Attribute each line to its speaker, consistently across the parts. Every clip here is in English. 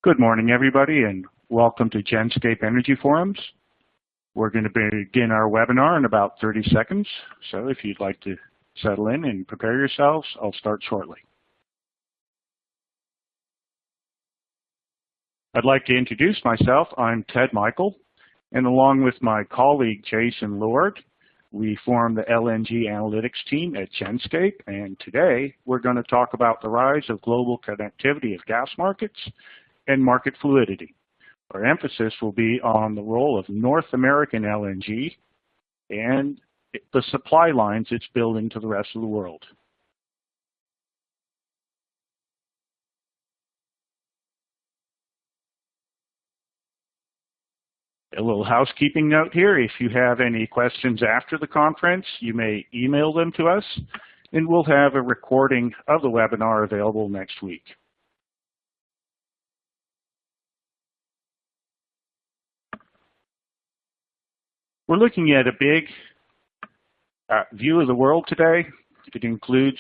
Speaker 1: Good morning, everybody, and welcome to Genscape Energy Forums. We're going to begin our webinar in about 30 seconds, so if you'd like to settle in and prepare yourselves, I'll start shortly. I'd like to introduce myself. I'm Ted Michael, and along with my colleague Jason Lord, we form the LNG analytics team at Genscape, and today we're going to talk about the rise of global connectivity of gas markets and market fluidity. Our emphasis will be on the role of North American LNG and the supply lines it's building to the rest of the world. A little housekeeping note here: if you have any questions after the conference, you may email them to us, and we'll have a recording of the webinar available next week. We're looking at a big view of the world today. It includes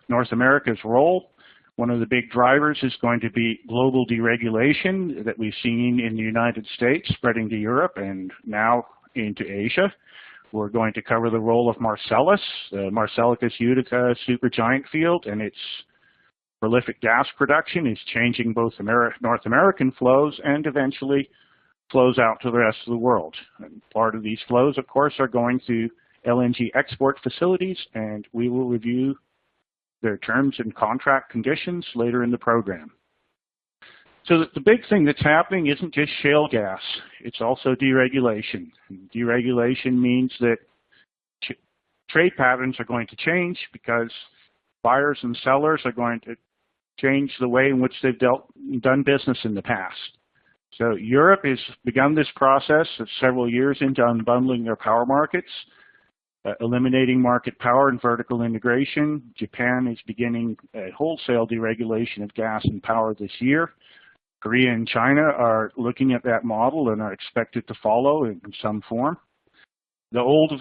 Speaker 1: North America's role. One of the big drivers is going to be global deregulation that we've seen in the United States, spreading to Europe and now into Asia. We're going to cover the role of Marcellus, the Marcellus Utica supergiant field, and its prolific gas production is changing both North American flows and eventually flows out to the rest of the world. And part of these flows, of course, are going through LNG export facilities, and we will review their terms and contract conditions later in the program. So the big thing that's happening isn't just shale gas, it's also deregulation. Deregulation means that trade patterns are going to change because buyers and sellers are going to change the way in which they've done business in the past. So Europe has begun this process of several years into unbundling their power markets, eliminating market power and vertical integration. Japan is beginning a wholesale deregulation of gas and power this year. Korea and China are looking at that model and are expected to follow in some form. The old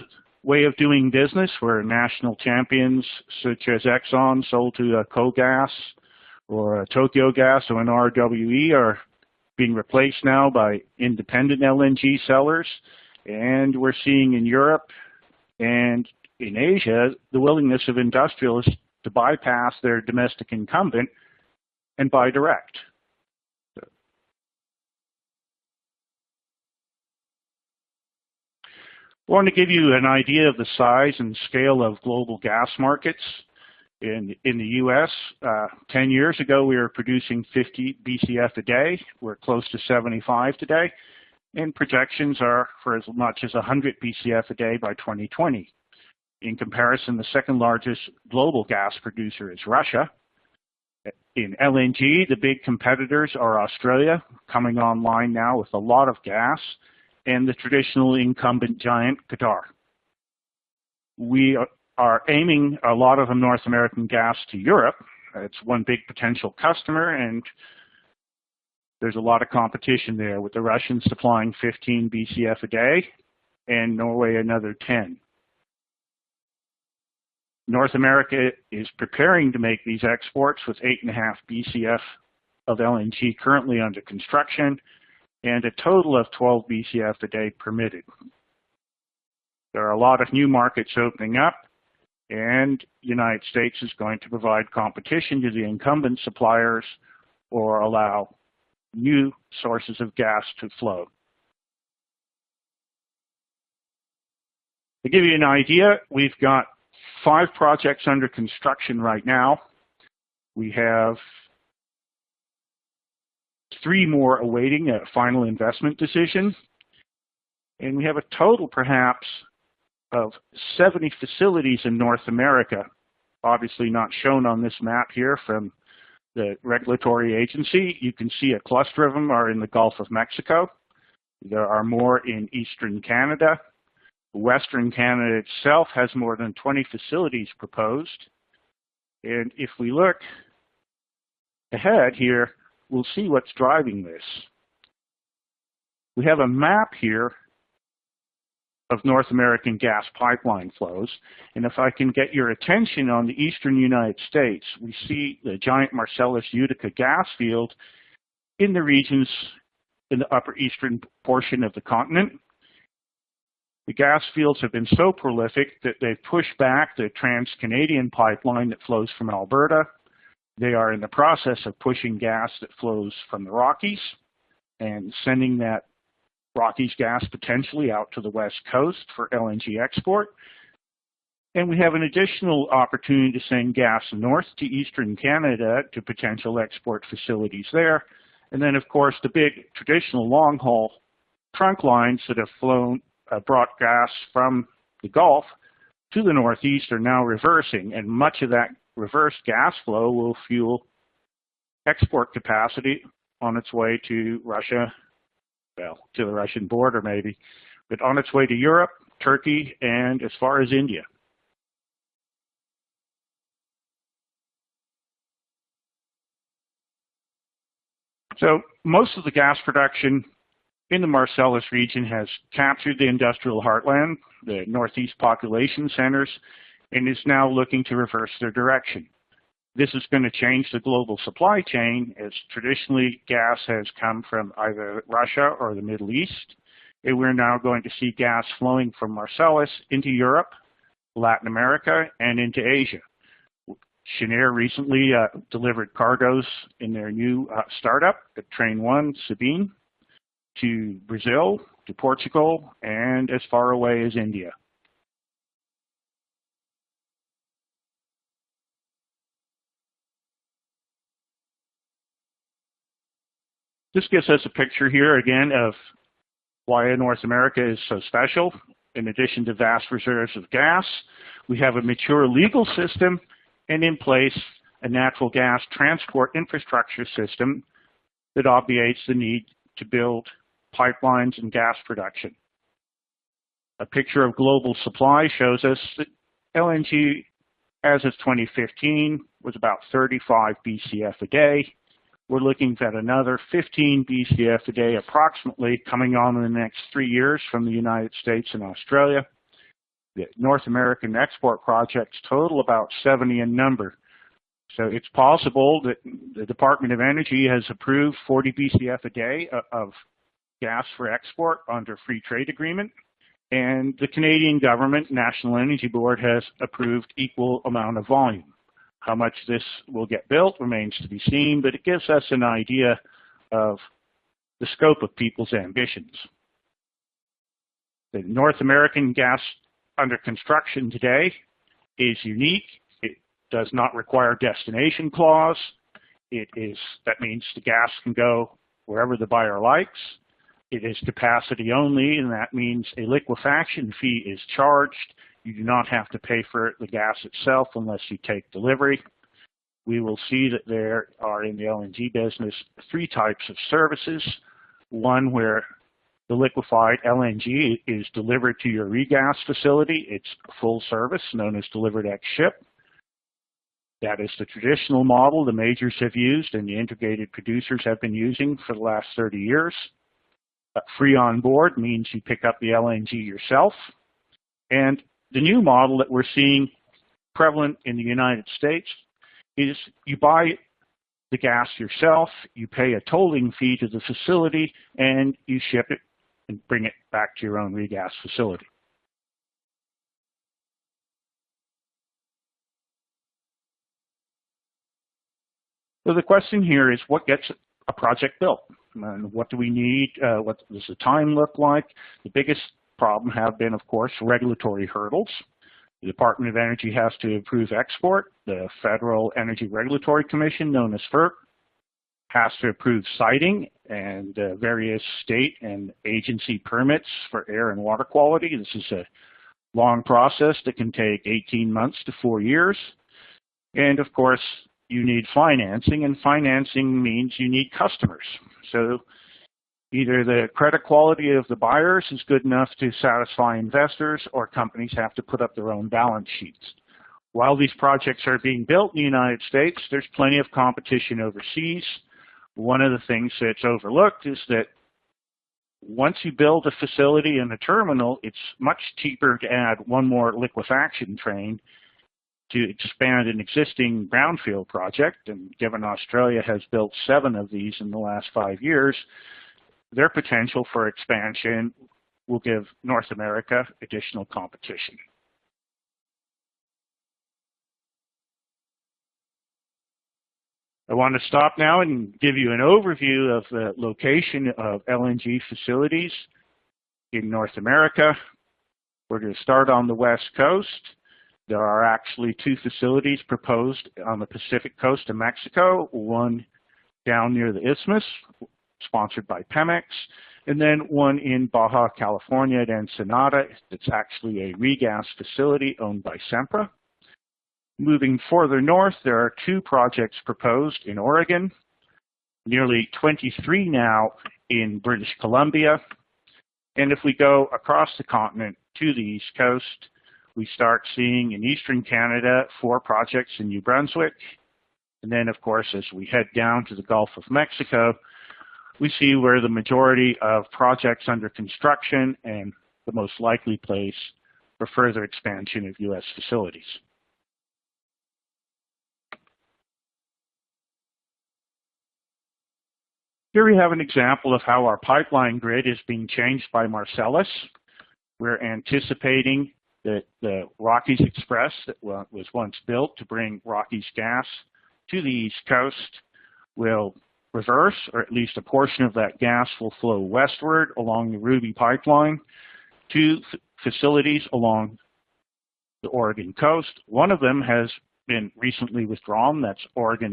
Speaker 1: way of doing business, where national champions such as Exxon sold to Cove or Tokyo Gas or an RWE, are being replaced now by independent LNG sellers, and we're seeing in Europe and in Asia the willingness of industrialists to bypass their domestic incumbent and buy direct. I want to give you an idea of the size and scale of global gas markets. In the U.S., 10 years ago, we were producing 50 BCF a day. We're close to 75 today, and projections are for as much as 100 BCF a day by 2020. In comparison, the second largest global gas producer is Russia. In LNG, the big competitors are Australia, coming online now with a lot of gas, and the traditional incumbent giant, Qatar. We are aiming a lot of the North American gas to Europe. It's one big potential customer, and there's a lot of competition there, with the Russians supplying 15 BCF a day and Norway another 10. North America is preparing to make these exports with 8.5 BCF of LNG currently under construction and a total of 12 BCF a day permitted. There are a lot of new markets opening up, and the United States is going to provide competition to the incumbent suppliers or allow new sources of gas to flow. To give you an idea, we've got 5 projects under construction right now. We have 3 more awaiting a final investment decision, and we have a total perhaps of 70 facilities in North America, obviously not shown on this map here from the regulatory agency. You can see a cluster of them are in the Gulf of Mexico. There are more in Eastern Canada. Western Canada itself has more than 20 facilities proposed. And if we look ahead here, we'll see what's driving this. We have a map here of North American gas pipeline flows. And if I can get your attention on the eastern United States, we see the giant Marcellus Utica gas field in the regions in the upper eastern portion of the continent. The gas fields have been so prolific that they've pushed back the Trans-Canadian pipeline that flows from Alberta. They are in the process of pushing gas that flows from the Rockies and sending that Rockies gas potentially out to the West Coast for LNG export. And we have an additional opportunity to send gas north to eastern Canada to potential export facilities there. And then, of course, the big traditional long-haul trunk lines that have brought gas from the Gulf to the Northeast are now reversing, and much of that reversed gas flow will fuel export capacity on its way to Russia, well, to the Russian border maybe, but on its way to Europe, Turkey, and as far as India. So most of the gas production in the Marcellus region has captured the industrial heartland, the Northeast population centers, and is now looking to reverse their direction. This is going to change the global supply chain, as traditionally gas has come from either Russia or the Middle East, and we're now going to see gas flowing from Marcellus into Europe, Latin America, and into Asia. Cheniere recently delivered cargoes in their new startup at Train 1, Sabine, to Brazil, to Portugal, and as far away as India. This gives us a picture here again of why North America is so special. In addition to vast reserves of gas, we have a mature legal system and in place a natural gas transport infrastructure system that obviates the need to build pipelines and gas production. A picture of global supply shows us that LNG, as of 2015, was about 35 BCF a day. We're looking at another 15 BCF a day approximately coming on in the next 3 years from the United States and Australia. The North American export projects total about 70 in number. So it's possible that the Department of Energy has approved 40 BCF a day of gas for export under free trade agreement, and the Canadian government, National Energy Board, has approved equal amount of volume. How much this will get built remains to be seen, but it gives us an idea of the scope of people's ambitions. The North American gas under construction today is unique. It does not require destination clause. That means the gas can go wherever the buyer likes. It is capacity only, and that means a liquefaction fee is charged. You do not have to pay for the gas itself unless you take delivery. We will see that there are in the LNG business 3 types of services. One where the liquefied LNG is delivered to your regas facility. It's full service, known as delivered ex-ship. That is the traditional model the majors have used and the integrated producers have been using for the last 30 years. Free on board means you pick up the LNG yourself. And the new model that we're seeing prevalent in the United States is you buy the gas yourself, you pay a tolling fee to the facility, and you ship it and bring it back to your own regas facility. So the question here is, what gets a project built? And what do we need? What does the time look like? The biggest problem have been, of course, regulatory hurdles. The Department of Energy has to approve export. The Federal Energy Regulatory Commission, known as FERC, has to approve siting and various state and agency permits for air and water quality. This is a long process that can take 18 months to 4 years. And of course, you need financing, and financing means you need customers. So either the credit quality of the buyers is good enough to satisfy investors, or companies have to put up their own balance sheets. While these projects are being built in the United States, there's plenty of competition overseas. One of the things that's overlooked is that once you build a facility and a terminal, it's much cheaper to add one more liquefaction train to expand an existing brownfield project, and given Australia has built 7 of these in the last 5 years, their potential for expansion will give North America additional competition. I want to stop now and give you an overview of the location of LNG facilities in North America. We're going to start on the West Coast. There are actually 2 facilities proposed on the Pacific coast of Mexico, one down near the Isthmus, sponsored by Pemex, and then one in Baja California at Ensenada. It's actually a regas facility owned by Sempra. Moving further north, there are 2 projects proposed in Oregon, nearly 23 now in British Columbia. And if we go across the continent to the East Coast, we start seeing in eastern Canada 4 projects in New Brunswick. And then, of course, as we head down to the Gulf of Mexico, we see where the majority of projects under construction and the most likely place for further expansion of U.S. facilities. Here we have an example of how our pipeline grid is being changed by Marcellus. We're anticipating that the Rockies Express that was once built to bring Rockies gas to the East Coast will reverse, or at least a portion of that gas will flow westward along the Ruby pipeline to facilities along the Oregon coast. One of them has been recently withdrawn. That's Oregon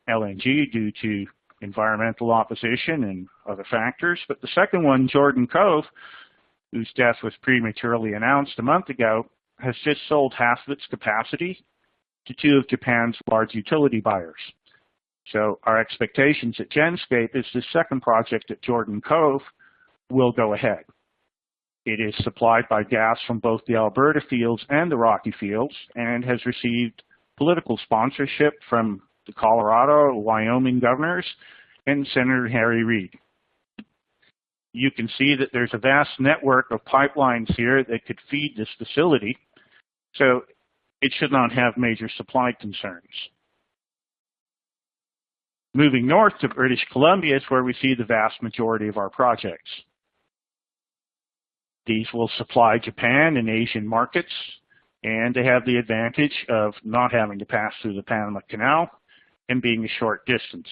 Speaker 1: LNG due to environmental opposition and other factors. But the second one, Jordan Cove, whose death was prematurely announced a month ago, has just sold half of its capacity to 2 of Japan's large utility buyers. So our expectations at Genscape is the second project at Jordan Cove will go ahead. It is supplied by gas from both the Alberta fields and the Rocky fields, and has received political sponsorship from the Colorado, Wyoming governors, and Senator Harry Reid. You can see that there's a vast network of pipelines here that could feed this facility, so it should not have major supply concerns. Moving north to British Columbia is where we see the vast majority of our projects. These will supply Japan and Asian markets, and they have the advantage of not having to pass through the Panama Canal and being a short distance,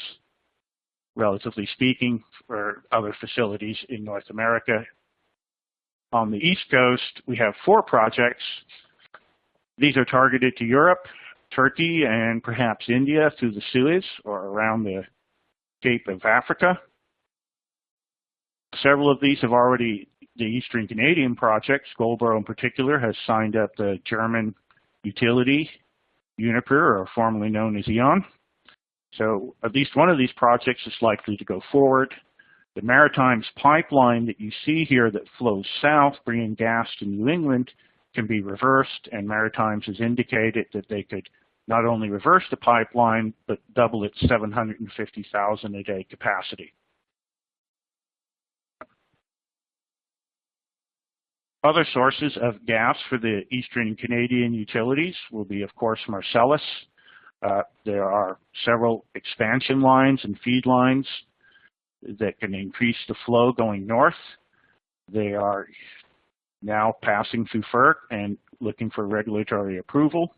Speaker 1: relatively speaking, for other facilities in North America. On the East Coast, we have 4 projects. These are targeted to Europe, Turkey, and perhaps India through the Suez or around the Cape of Africa. Several of these have already, the Eastern Canadian projects, Goldboro in particular, has signed up the German utility, Uniper, or formerly known as E.ON. So at least one of these projects is likely to go forward. The Maritimes pipeline that you see here that flows south, bringing gas to New England, can be reversed, and Maritimes has indicated that they could not only reverse the pipeline, but double its 750,000 a day capacity. Other sources of gas for the Eastern Canadian utilities will be, of course, Marcellus. There are several expansion lines and feed lines that can increase the flow going north. They are now passing through FERC and looking for regulatory approval.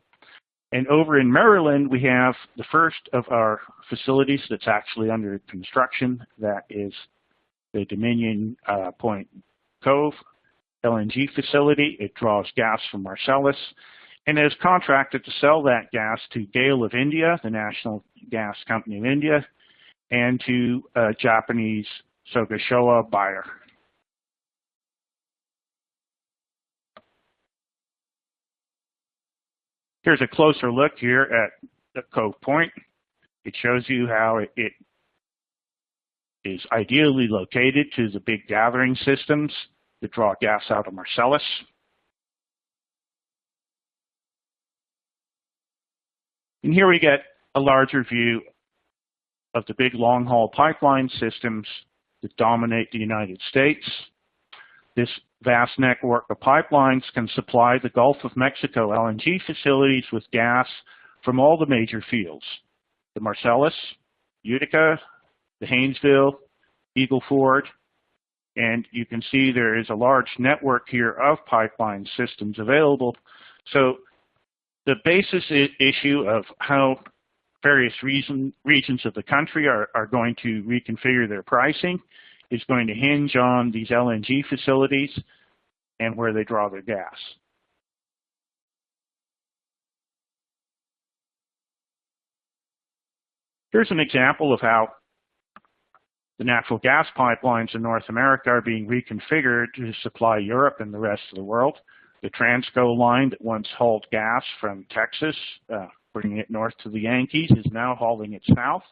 Speaker 1: And over in Maryland, we have the first of our facilities that's actually under construction. That is the Dominion Point Cove LNG facility. It draws gas from Marcellus and is contracted to sell that gas to Gale of India, the national gas company of India, and to a Japanese Sogashowa buyer. Here's a closer look here at the Cove Point. It shows you how it is ideally located to the big gathering systems that draw gas out of Marcellus. And here we get a larger view of the big long-haul pipeline systems that dominate the United States. This vast network of pipelines can supply the Gulf of Mexico LNG facilities with gas from all the major fields: the Marcellus, Utica, the Haynesville, Eagle Ford, and you can see there is a large network here of pipeline systems available. So the basis issue of how various regions of the country are going to reconfigure their pricing is going to hinge on these LNG facilities and where they draw their gas. Here's an example of how the natural gas pipelines in North America are being reconfigured to supply Europe and the rest of the world. The Transco line that once hauled gas from Texas, bringing it north to the Yankees, is now hauling it south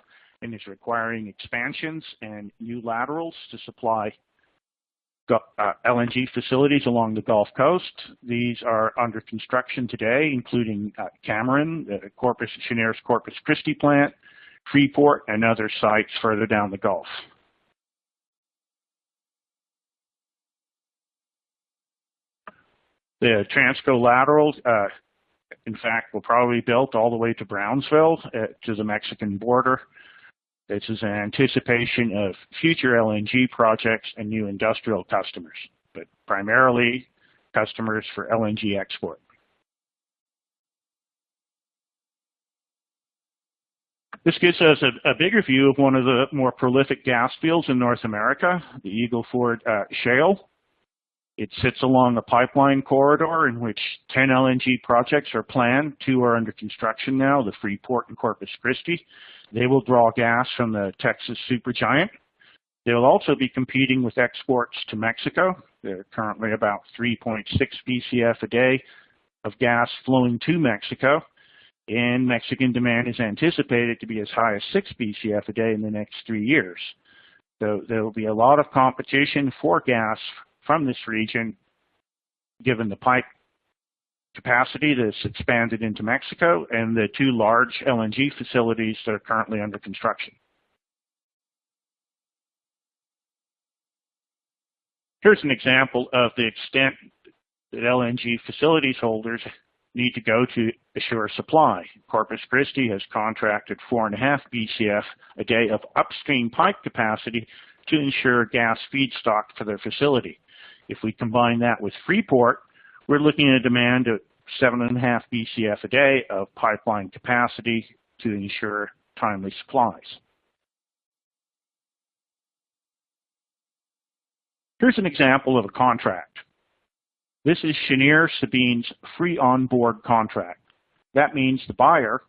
Speaker 1: and is requiring expansions and new laterals to supply LNG facilities along the Gulf Coast. These are under construction today, including Cameron, Cheniere's Corpus Christi plant, Freeport, and other sites further down the Gulf. The Transco laterals, in fact, will probably be built all the way to Brownsville, to the Mexican border. This is an anticipation of future LNG projects and new industrial customers, but primarily customers for LNG export. This gives us a bigger view of one of the more prolific gas fields in North America, the Eagle Ford Shale. It sits along a pipeline corridor in which 10 LNG projects are planned. 2 are under construction now, the Freeport and Corpus Christi. They will draw gas from the Texas supergiant. They will also be competing with exports to Mexico. There are currently about 3.6 BCF a day of gas flowing to Mexico, and Mexican demand is anticipated to be as high as 6 BCF a day in the next 3 years. So there will be a lot of competition for gas from this region, given the pipe capacity that's expanded into Mexico and the 2 large LNG facilities that are currently under construction. Here's an example of the extent that LNG facilities holders need to go to assure supply. Corpus Christi has contracted 4.5 BCF a day of upstream pipe capacity to ensure gas feedstock for their facility. If we combine that with Freeport, we're looking at a demand of 7.5 BCF a day of pipeline capacity to ensure timely supplies. Here's an example of a contract. This is Cheniere Sabine's free on-board contract. That means the buyer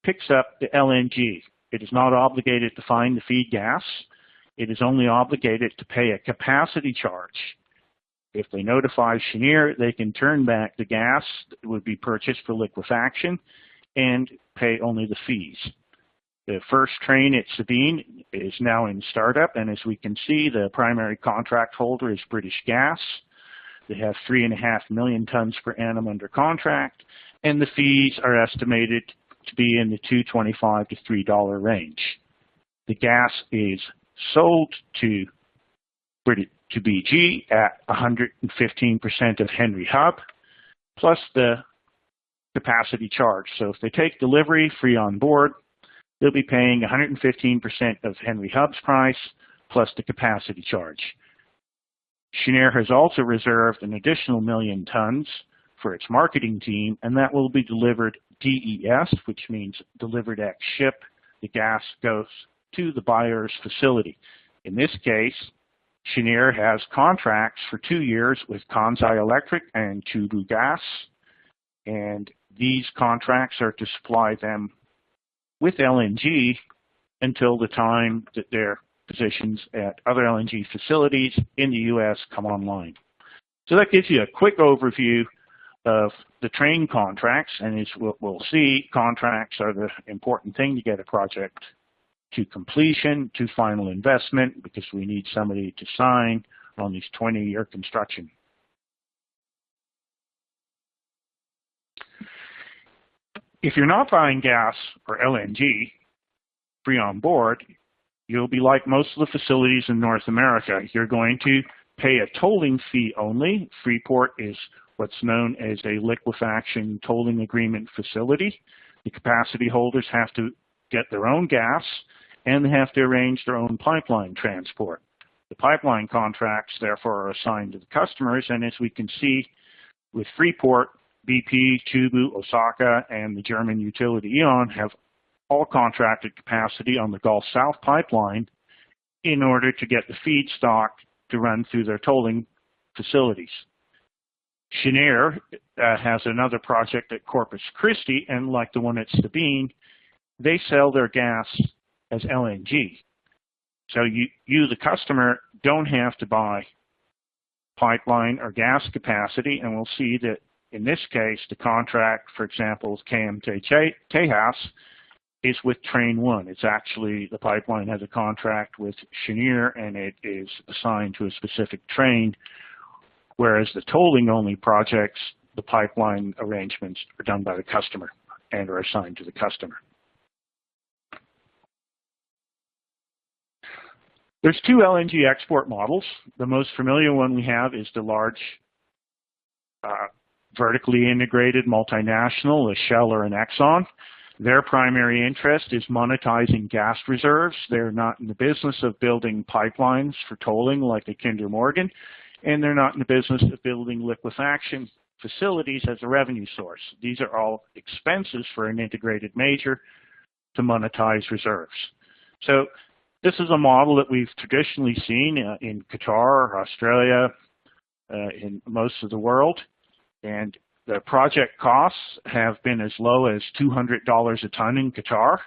Speaker 1: picks up the LNG. It is not obligated to find the feed gas. It is only obligated to pay a capacity charge. If they notify Cheniere, they can turn back the gas that would be purchased for liquefaction and pay only the fees. The first train at Sabine is now in startup, and as we can see, the primary contract holder is British Gas. They have 3.5 million tons per annum under contract, and the fees are estimated to be in the $2.25 to $3 range. The gas is sold to BG at 115% of Henry Hub, plus the capacity charge. So if they take delivery free on board, they'll be paying 115% of Henry Hub's price, plus the capacity charge. Cheniere has also reserved an additional 1 million tons for its marketing team, and that will be delivered DES, which means delivered ex ship. The gas goes to the buyer's facility. In this case, Cheniere has contracts for 2 years with Kansai Electric and Chubu Gas, and these contracts are to supply them with LNG until the time that their positions at other LNG facilities in the U.S. come online. So that gives you a quick overview of the train contracts, and as we'll see, contracts are the important thing to get a project to completion, to final investment, because we need somebody to sign on these 20-year construction. If you're not buying gas or LNG free on board, you'll be like most of the facilities in North America. You're going to pay a tolling fee only. Freeport is what's known as a liquefaction tolling agreement facility. The capacity holders have to get their own gas, and they have to arrange their own pipeline transport. The pipeline contracts, therefore, are assigned to the customers, and as we can see with Freeport, BP, Chubu, Osaka, and the German utility E.ON have all contracted capacity on the Gulf South pipeline in order to get the feedstock to run through their tolling facilities. Cheniere has another project at Corpus Christi, and like the one at Sabine, they sell their gas as LNG. So you, the customer, don't have to buy pipeline or gas capacity, and we'll see that in this case, the contract, for example, with KM-Tejas is with Train 1. It's actually, the pipeline has a contract with Cheniere, and it is assigned to a specific train, whereas the tolling-only projects, the pipeline arrangements are done by the customer and are assigned to the customer. There's two LNG export models. The most familiar one we have is the large vertically integrated multinational, a Shell or an Exxon. Their primary interest is monetizing gas reserves. They're not in the business of building pipelines for tolling like a Kinder Morgan, and they're not in the business of building liquefaction facilities as a revenue source. These are all expenses for an integrated major to monetize reserves. So this is a model that we've traditionally seen in Qatar, Australia, in most of the world. And the project costs have been as low as $200 a ton in Qatar.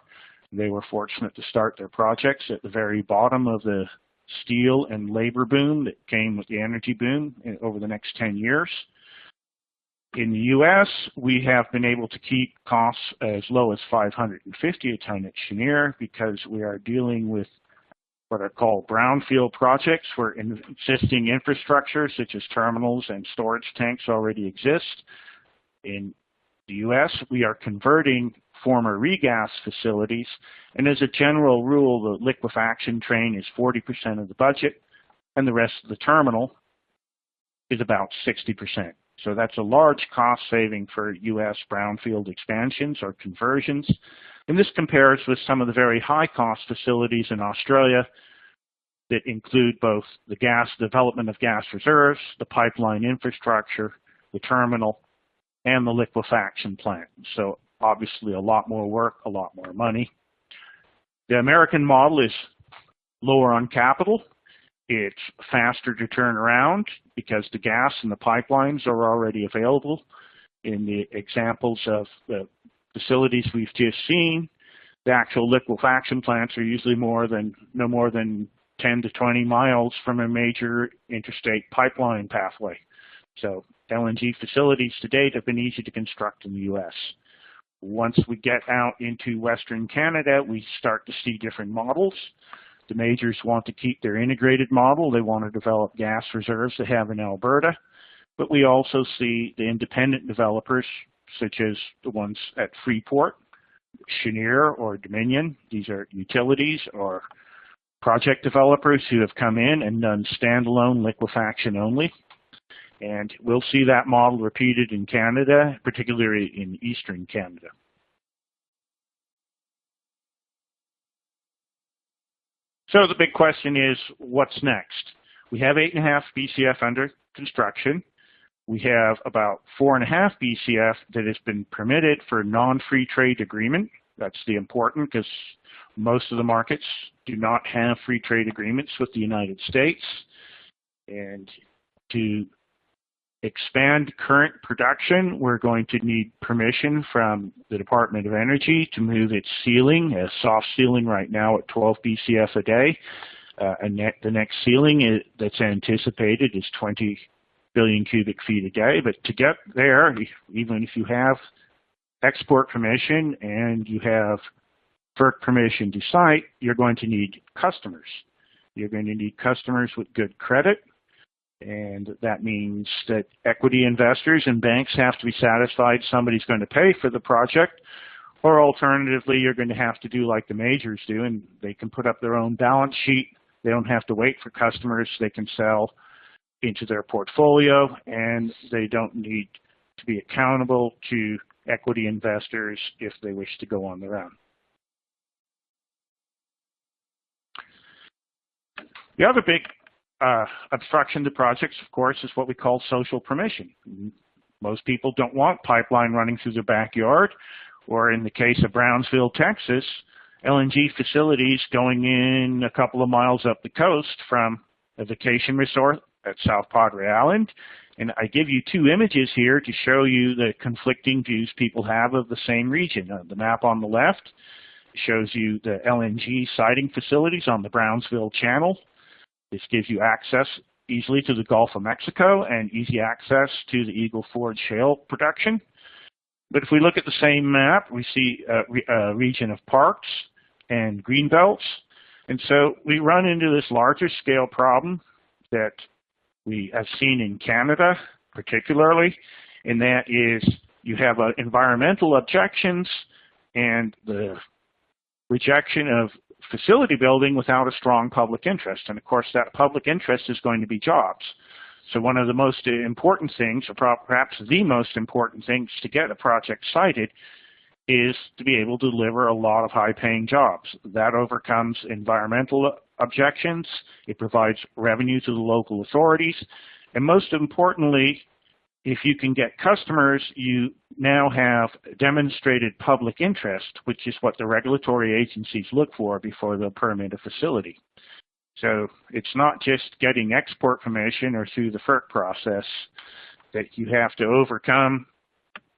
Speaker 1: They were fortunate to start their projects at the very bottom of the steel and labor boom that came with the energy boom over the next 10 years. In the U.S., we have been able to keep costs as low as $550 a ton at Cheniere because we are dealing with what are called brownfield projects where existing infrastructure such as terminals and storage tanks already exist. In the U.S., we are converting former regas facilities, and as a general rule, the liquefaction train is 40% of the budget, and the rest of the terminal is about 60%. So that's a large cost saving for U.S. brownfield expansions or conversions. And this compares with some of the very high-cost facilities in Australia that include both the gas development of gas reserves, the pipeline infrastructure, the terminal, and the liquefaction plant. So obviously a lot more work, a lot more money. The American model is lower on capital. It's faster to turn around because the gas and the pipelines are already available. In the examples of the facilities we've just seen, the actual liquefaction plants are usually no more than 10 to 20 miles from a major interstate pipeline pathway. So LNG facilities to date have been easy to construct in the U.S. Once we get out into Western Canada, we start to see different models. The majors want to keep their integrated model. They want to develop gas reserves they have in Alberta. But we also see the independent developers, such as the ones at Freeport, Cheniere or Dominion. These are utilities or project developers who have come in and done standalone liquefaction only. And we'll see that model repeated in Canada, particularly in Eastern Canada. So the big question is, what's next? We have 8.5 BCF under construction. We have about 4.5 BCF that has been permitted for non-free trade agreement. That's the important because most of the markets do not have free trade agreements with the United States. And to expand current production, we're going to need permission from the Department of Energy to move its ceiling, a soft ceiling right now at 12 BCF a day. The next ceiling that's anticipated is 20 billion cubic feet a day. But to get there, even if you have export permission and you have FERC permission to site, you're going to need customers. You're going to need customers with good credit. And that means that equity investors and banks have to be satisfied somebody's going to pay for the project, or alternatively, you're going to have to do like the majors do, and they can put up their own balance sheet. They don't have to wait for customers. They can sell into their portfolio, and they don't need to be accountable to equity investors if they wish to go on their own. The other big obstruction to projects, of course, is what we call social permission. Most people don't want pipeline running through their backyard, or in the case of Brownsville, Texas, LNG facilities going in a couple of miles up the coast from a vacation resort at South Padre Island. And I give you two images here to show you the conflicting views people have of the same region. The map on the left shows you the LNG siting facilities on the Brownsville Channel. This gives you access easily to the Gulf of Mexico and easy access to the Eagle Ford shale production. But if we look at the same map, we see a region of parks and green belts. And so we run into this larger scale problem that we have seen in Canada particularly, and that is you have environmental objections and the rejection of facility building without a strong public interest. And of course that public interest is going to be jobs. So one of the most important things, or perhaps the most important things to get a project sited, is to be able to deliver a lot of high-paying jobs. That overcomes environmental objections. It provides revenue to the local authorities. And most importantly, if you can get customers, you now have demonstrated public interest, which is what the regulatory agencies look for before they'll permit a facility. So it's not just getting export permission or through the FERC process that you have to overcome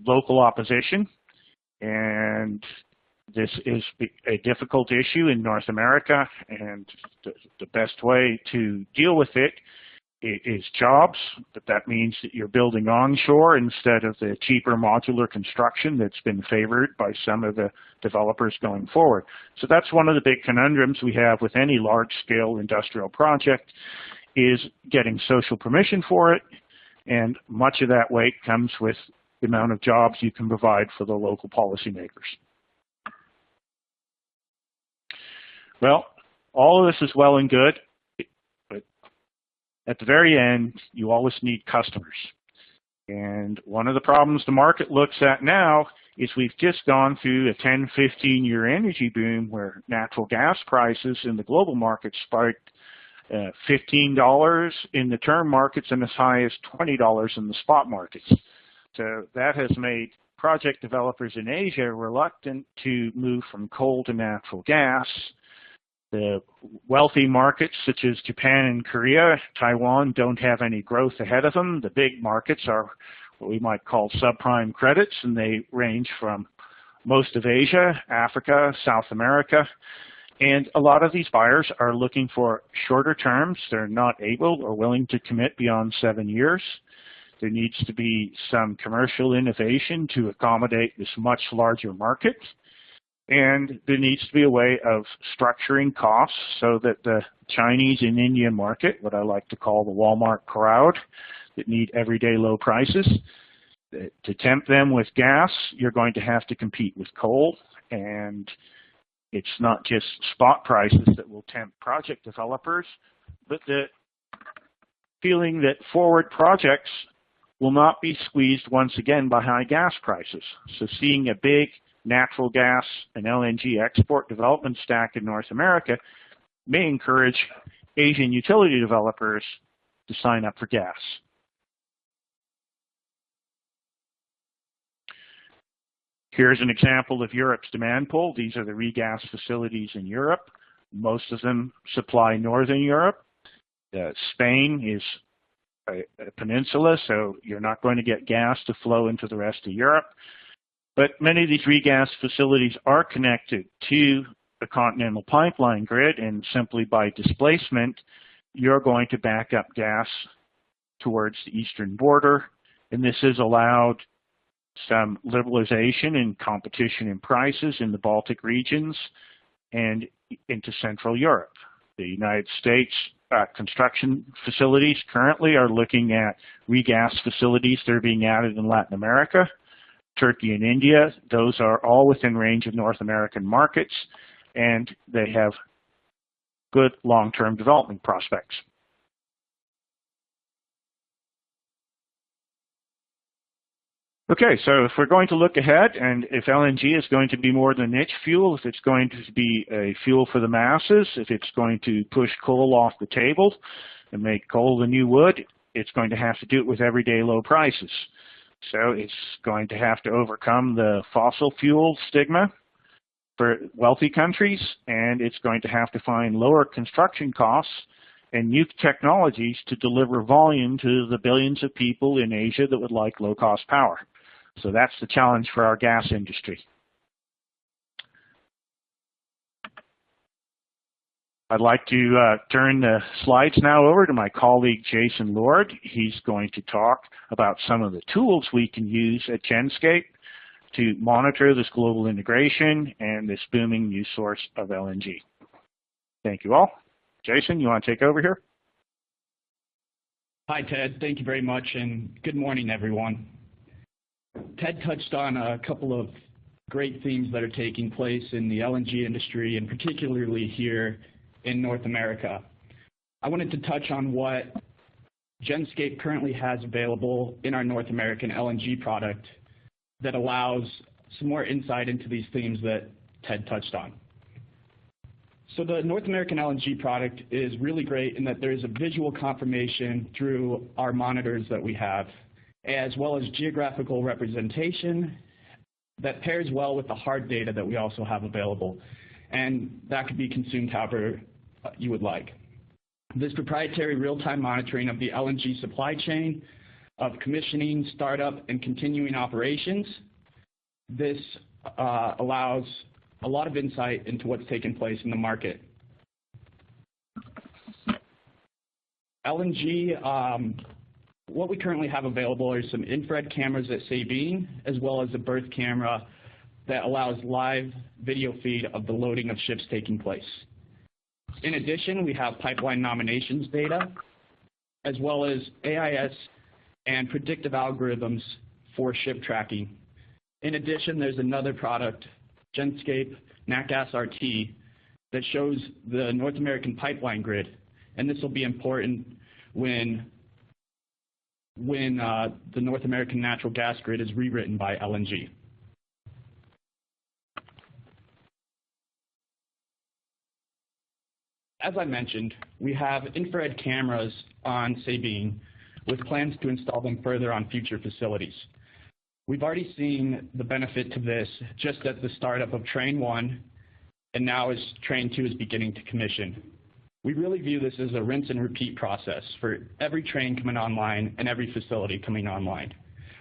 Speaker 1: local opposition. And this is a difficult issue in North America, and the best way to deal with it is jobs, but that means that you're building onshore instead of the cheaper modular construction that's been favored by some of the developers going forward. So that's one of the big conundrums we have with any large-scale industrial project, is getting social permission for it, and much of that weight comes with the amount of jobs you can provide for the local policymakers. Well, all of this is well and good, but at the very end, you always need customers. And one of the problems the market looks at now is we've just gone through a 10, 15-year energy boom where natural gas prices in the global market spiked $15 in the term markets and as high as $20 in the spot markets. So that has made project developers in Asia reluctant to move from coal to natural gas. The wealthy markets such as Japan and Korea, Taiwan don't have any growth ahead of them. The big markets are what we might call subprime credits, and they range from most of Asia, Africa, South America. And a lot of these buyers are looking for shorter terms. They're not able or willing to commit beyond 7 years. There needs to be some commercial innovation to accommodate this much larger market. And there needs to be a way of structuring costs so that the Chinese and Indian market, what I like to call the Walmart crowd, that need everyday low prices, to tempt them with gas, you're going to have to compete with coal. And it's not just spot prices that will tempt project developers, but the feeling that forward projects will not be squeezed once again by high gas prices. So seeing a big natural gas and LNG export development stack in North America may encourage Asian utility developers to sign up for gas. Here's an example of Europe's demand pull. These are the regas facilities in Europe. Most of them supply Northern Europe. Spain is a peninsula, so you're not going to get gas to flow into the rest of Europe. But many of these regas facilities are connected to the continental pipeline grid, and simply by displacement, you're going to back up gas towards the eastern border. And this has allowed some liberalization and competition in prices in the Baltic regions and into Central Europe. The United States construction facilities currently are looking at regas facilities that are being added in Latin America. Turkey and India, those are all within range of North American markets, and they have good long-term development prospects. Okay, so if we're going to look ahead, and if LNG is going to be more than a niche fuel, if it's going to be a fuel for the masses, if it's going to push coal off the table and make coal the new wood, it's going to have to do it with everyday low prices. So it's going to have to overcome the fossil fuel stigma for wealthy countries, and it's going to have to find lower construction costs and new technologies to deliver volume to the billions of people in Asia that would like low-cost power. So that's the challenge for our gas industry. I'd like to turn the slides now over to my colleague Jason Lord. He's going to talk about some of the tools we can use at Genscape to monitor this global integration and this booming new source of LNG. Thank you all. Jason, you want to take over here?
Speaker 2: Hi, Ted. Thank you very much, and good morning, everyone. Ted touched on a couple of great themes that are taking place in the LNG industry, and particularly here in North America. I wanted to touch on what Genscape currently has available in our North American LNG product that allows some more insight into these themes that Ted touched on. So the North American LNG product is really great in that there is a visual confirmation through our monitors that we have, as well as geographical representation that pairs well with the hard data that we also have available. And that could be consumed however you would like. This proprietary real-time monitoring of the LNG supply chain, of commissioning, startup, and continuing operations, this allows a lot of insight into what's taking place in the market. LNG, what we currently have available are some infrared cameras at Sabine, as well as a berth camera that allows live video feed of the loading of ships taking place. In addition, we have pipeline nominations data, as well as AIS and predictive algorithms for ship tracking. In addition, there's another product, Genscape NatGas RT, that shows the North American pipeline grid, and this will be important when the North American natural gas grid is rewritten by LNG. As I mentioned, we have infrared cameras on Sabine with plans to install them further on future facilities. We've already seen the benefit to this just at the startup of Train 1, and now as Train 2 is beginning to commission. We really view this as a rinse and repeat process for every train coming online and every facility coming online.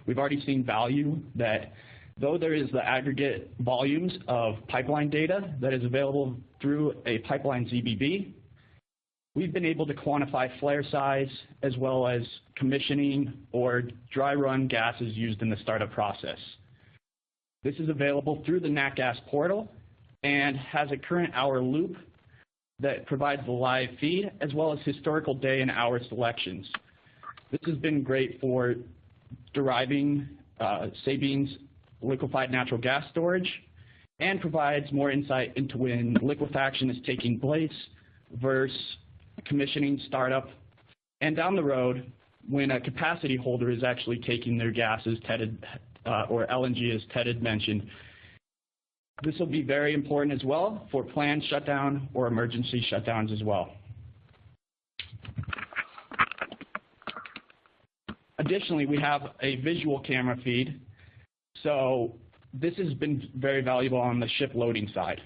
Speaker 2: We've already seen value that though there is the aggregate volumes of pipeline data that is available through a pipeline ZBB, we've been able to quantify flare size as well as commissioning or dry run gases used in the startup process. This is available through the NatGas portal and has a current hour loop that provides the live feed as well as historical day and hour selections. This has been great for deriving Sabine's liquefied natural gas storage and provides more insight into when liquefaction is taking place versus commissioning, startup, and down the road when a capacity holder is actually taking their gas, as Ted or LNG, as Ted had mentioned. This will be very important as well for planned shutdown or emergency shutdowns as well. Additionally, we have a visual camera feed. So this has been very valuable on the ship loading side.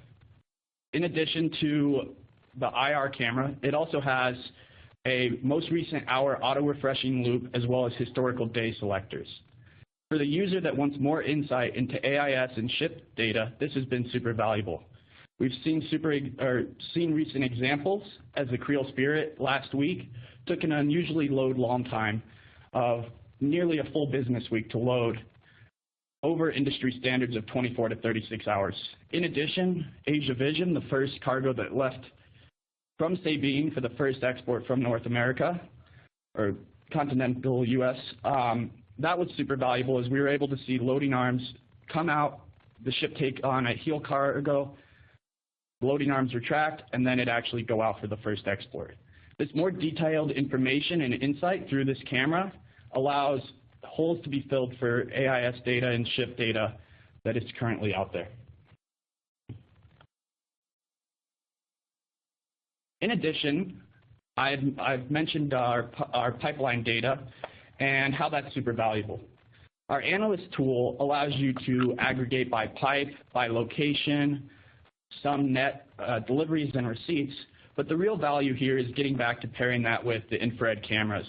Speaker 2: In addition to the IR camera, it also has a most recent hour auto-refreshing loop as well as historical day selectors. For the user that wants more insight into AIS and ship data, this has been super valuable. We've seen recent examples as the Creel Spirit last week took an unusually long time of nearly a full business week to load over industry standards of 24 to 36 hours. In addition, Asia Vision, the first cargo that left from Sabine for the first export from North America, or continental US, that was super valuable as we were able to see loading arms come out, the ship take on a heel cargo, loading arms retract, and then it actually go out for the first export. This more detailed information and insight through this camera allows holes to be filled for AIS data and ship data that is currently out there. In addition, I've mentioned our pipeline data and how that's super valuable. Our Analyst tool allows you to aggregate by pipe, by location, some net deliveries and receipts, but the real value here is getting back to pairing that with the infrared cameras.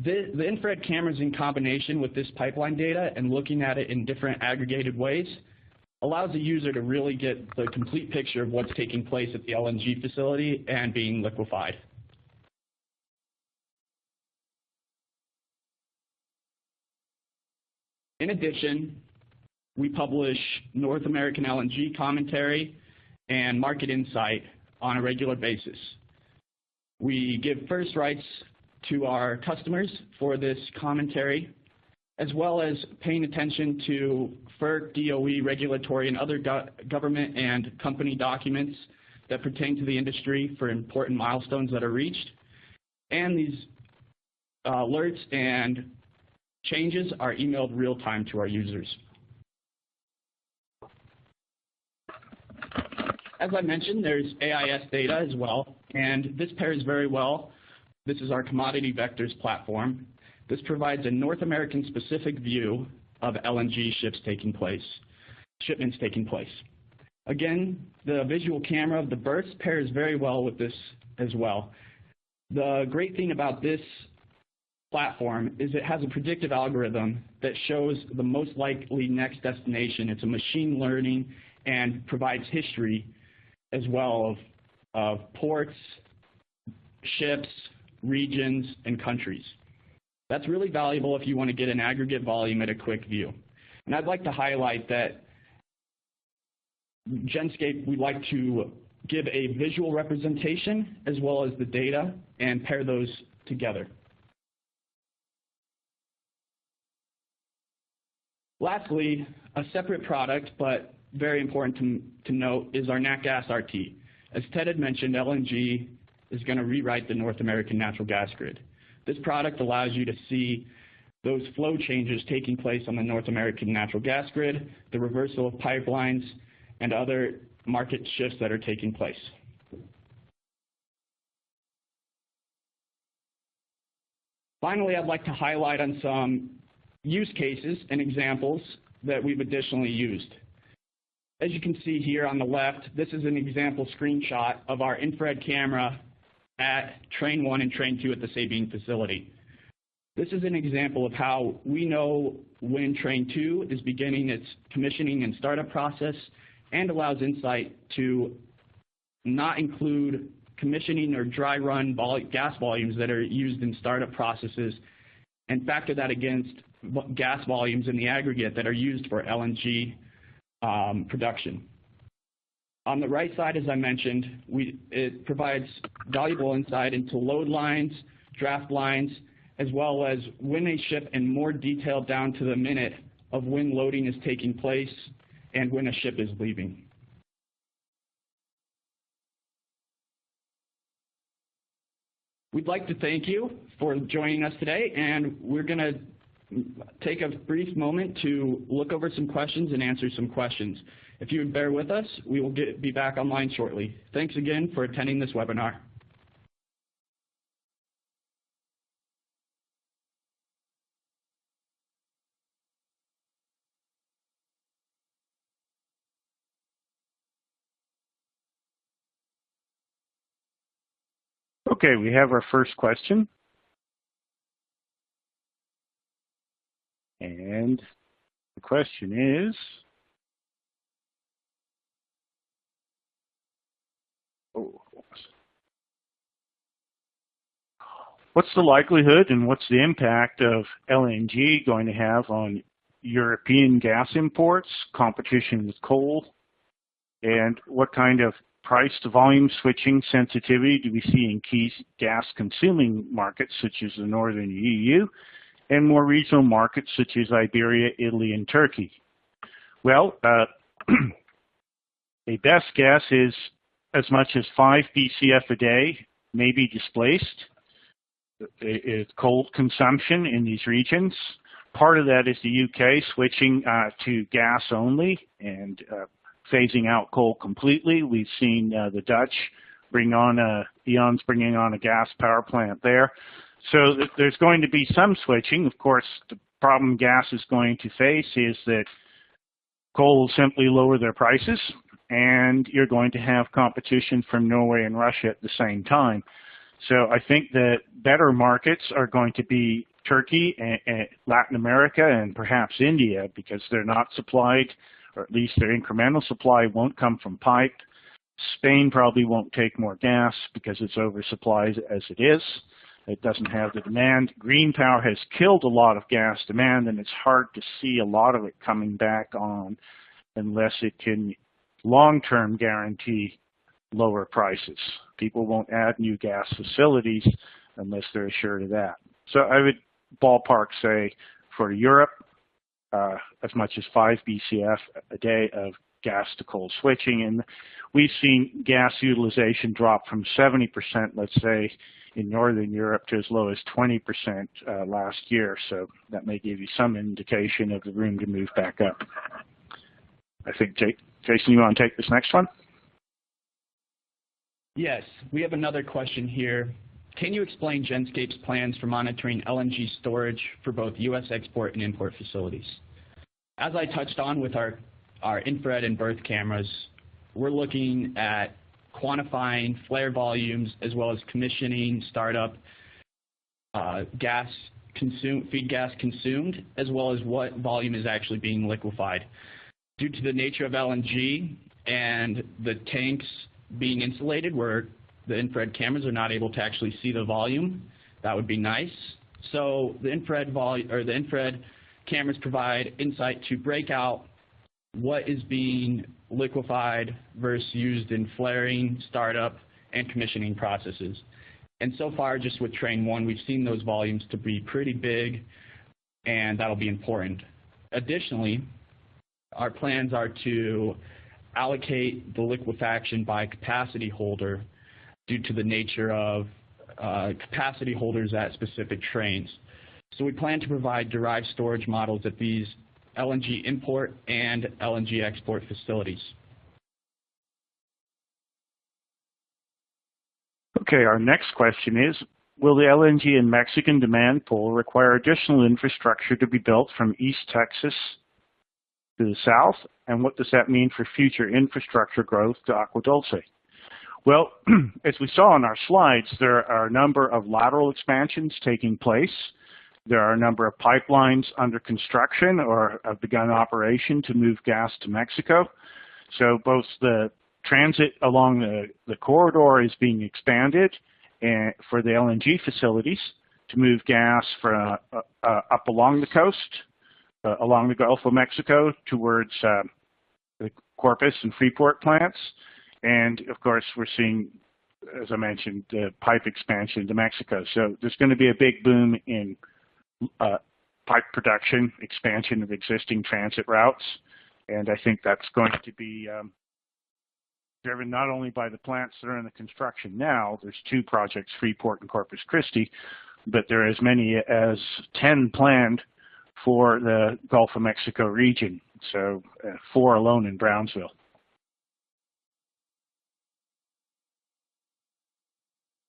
Speaker 2: The infrared cameras in combination with this pipeline data and looking at it in different aggregated ways allows the user to really get the complete picture of what's taking place at the LNG facility and being liquefied. In addition, we publish North American LNG commentary and market insight on a regular basis. We give first rights to our customers for this commentary, as well as paying attention to FERC, DOE, regulatory, and other government and company documents that pertain to the industry for important milestones that are reached. And these alerts and changes are emailed real time to our users. As I mentioned, there's AIS data as well, and this pairs very well. This is our Commodity Vectors platform. This provides a North American specific view of LNG shipments taking place. Again, the visual camera of the Berths pairs very well with this as well. The great thing about this platform is it has a predictive algorithm that shows the most likely next destination. It's a machine learning and provides history as well of ports, ships, regions, and countries. That's really valuable if you want to get an aggregate volume at a quick view. And I'd like to highlight that Genscape, we like to give a visual representation as well as the data and pair those together. Lastly, a separate product, but very important to note, is our Nat Gas RT. As Ted had mentioned, LNG is going to rewrite the North American natural gas grid. This product allows you to see those flow changes taking place on the North American natural gas grid, the reversal of pipelines, and other market shifts that are taking place. Finally, I'd like to highlight on some use cases and examples that we've additionally used. As you can see here on the left, this is an example screenshot of our infrared camera at Train 1 and Train 2 at the Sabine facility. This is an example of how we know when Train 2 is beginning its commissioning and startup process, and allows insight to not include commissioning or dry run gas volumes that are used in startup processes, and factor that against gas volumes in the aggregate that are used for LNG production. On the right side, as I mentioned, it provides valuable insight into load lines, draft lines, as well as when a ship, and more detail down to the minute of when loading is taking place and when a ship is leaving. We'd like to thank you for joining us today, and we're going to take a brief moment to look over some questions and answer some questions. If you would bear with us, we will be back online shortly. Thanks again for attending this webinar.
Speaker 1: Okay, we have our first question. And the question is, what's the likelihood and what's the impact of LNG going to have on European gas imports, competition with coal, and what kind of price to volume switching sensitivity do we see in key gas consuming markets such as the northern EU and more regional markets such as Iberia, Italy, and Turkey? Well, a best guess is as much as 5 BCF a day may be displaced. is coal consumption in these regions. Part of that is the UK switching to gas only and phasing out coal completely. We've seen the Dutch bring on E.ON's bringing on a gas power plant there. So there's going to be some switching. Of course, the problem gas is going to face is that coal will simply lower their prices, and you're going to have competition from Norway and Russia at the same time. So I think that better markets are going to be Turkey and Latin America and perhaps India, because they're not supplied, or at least their incremental supply won't come from pipe. Spain probably won't take more gas because it's oversupplied as it is. It doesn't have the demand. Green power has killed a lot of gas demand, and it's hard to see a lot of it coming back on unless it can long-term guarantee lower prices. People won't add new gas facilities unless they're assured of that. So I would ballpark say for Europe, as much as 5 BCF a day of gas to coal switching. And we've seen gas utilization drop from 70%, let's say, in Northern Europe to as low as 20% last year. So that may give you some indication of the room to move back up. I think, Jason, you want to take this next one?
Speaker 2: Yes, we have another question here. Can you explain Genscape's plans for monitoring LNG storage for both U.S. export and import facilities? As I touched on with our infrared and berth cameras, we're looking at quantifying flare volumes as well as commissioning, startup, feed gas consumed, as well as what volume is actually being liquefied. Due to the nature of LNG and the tanks being insulated where the infrared cameras are not able to actually see the volume, that would be nice. So the infrared cameras provide insight to break out what is being liquefied versus used in flaring, startup, and commissioning processes. And so far, just with train 1, we've seen those volumes to be pretty big, and that'll be important. Additionally, our plans are to allocate the liquefaction by capacity holder due to the nature of capacity holders at specific trains. So we plan to provide derived storage models at these LNG import and LNG export facilities.
Speaker 1: Okay, our next question is, will the LNG and Mexican demand pool require additional infrastructure to be built from East Texas to the south? And what does that mean for future infrastructure growth to Agua Dulce? Well, as we saw on our slides, there are a number of lateral expansions taking place. There are a number of pipelines under construction or have begun operation to move gas to Mexico. So both the transit along the corridor is being expanded for the LNG facilities to move gas from up along the coast, along the Gulf of Mexico towards the Corpus and Freeport plants. And of course, we're seeing, as I mentioned, the pipe expansion to Mexico. So there's going to be a big boom in pipe production, expansion of existing transit routes, and I think that's going to be driven not only by the plants that are in the construction now. There's 2 projects, Freeport and Corpus Christi, but there are as many as 10 planned for the Gulf of Mexico region, so 4 alone in Brownsville.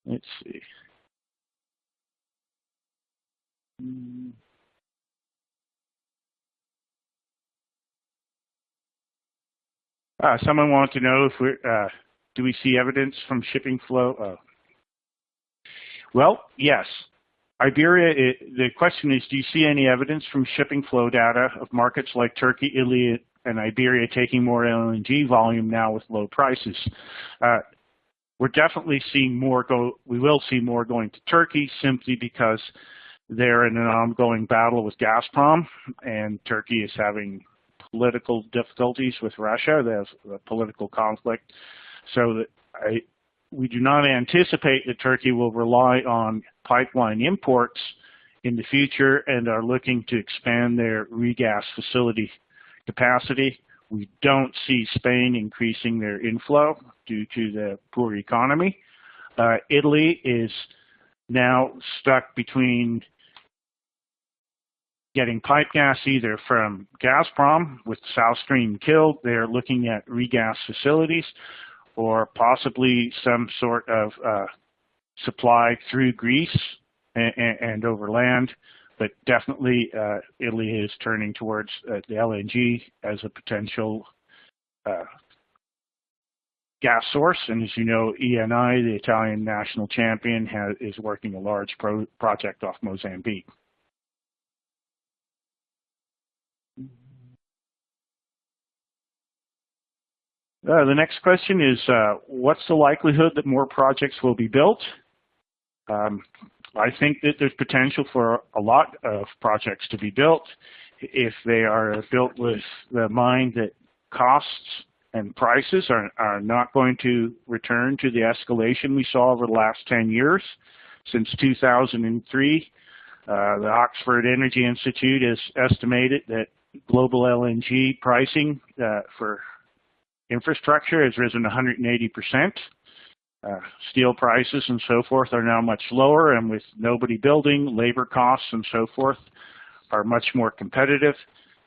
Speaker 1: Let's see. Someone wants to know if do we see evidence from shipping flow? Well, yes. Iberia, the question is, do you see any evidence from shipping flow data of markets like Turkey, Italy, and Iberia taking more LNG volume now with low prices? We're definitely seeing more we will see more going to Turkey simply because they're in an ongoing battle with Gazprom, and Turkey is having political difficulties with Russia. There's a political conflict. So we do not anticipate that Turkey will rely on pipeline imports in the future and are looking to expand their regas facility capacity. We don't see Spain increasing their inflow due to the poor economy. Italy is now stuck between getting pipe gas either from Gazprom with South Stream killed. They're looking at regas facilities, or possibly some sort of supply through Greece and over land. But definitely Italy is turning towards the LNG as a potential gas source. And as you know, ENI, the Italian national champion, is working a large project off Mozambique. The next question is, what's the likelihood that more projects will be built? I think that there's potential for a lot of projects to be built if they are built with the mind that costs and prices are not going to return to the escalation we saw over the last 10 years. Since 2003, the Oxford Energy Institute has estimated that global LNG pricing for infrastructure has risen 180%. Steel prices and so forth are now much lower, and with nobody building, labor costs and so forth are much more competitive.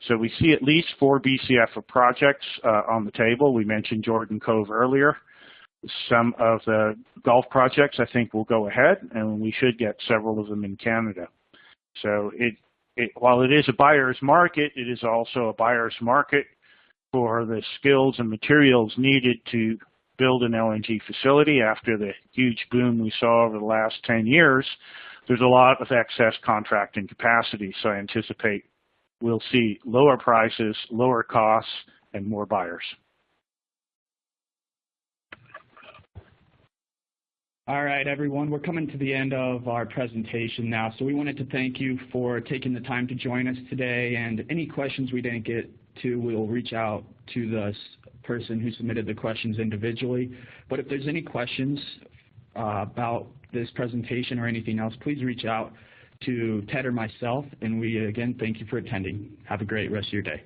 Speaker 1: So we see at least 4 BCF of projects on the table. We mentioned Jordan Cove earlier. Some of the Gulf projects I think will go ahead, and we should get several of them in Canada. So while it is a buyer's market, it is also a buyer's market for the skills and materials needed to build an LNG facility. After the huge boom we saw over the last 10 years, there's a lot of excess contracting capacity, so I anticipate we'll see lower prices, lower costs, and more buyers.
Speaker 2: All right, everyone, we're coming to the end of our presentation now, so we wanted to thank you for taking the time to join us today, and any questions we didn't get to, we'll reach out to the person who submitted the questions individually. But if there's any questions about this presentation or anything else, please reach out to Ted or myself, and we again thank you for attending. Have a great rest of your day.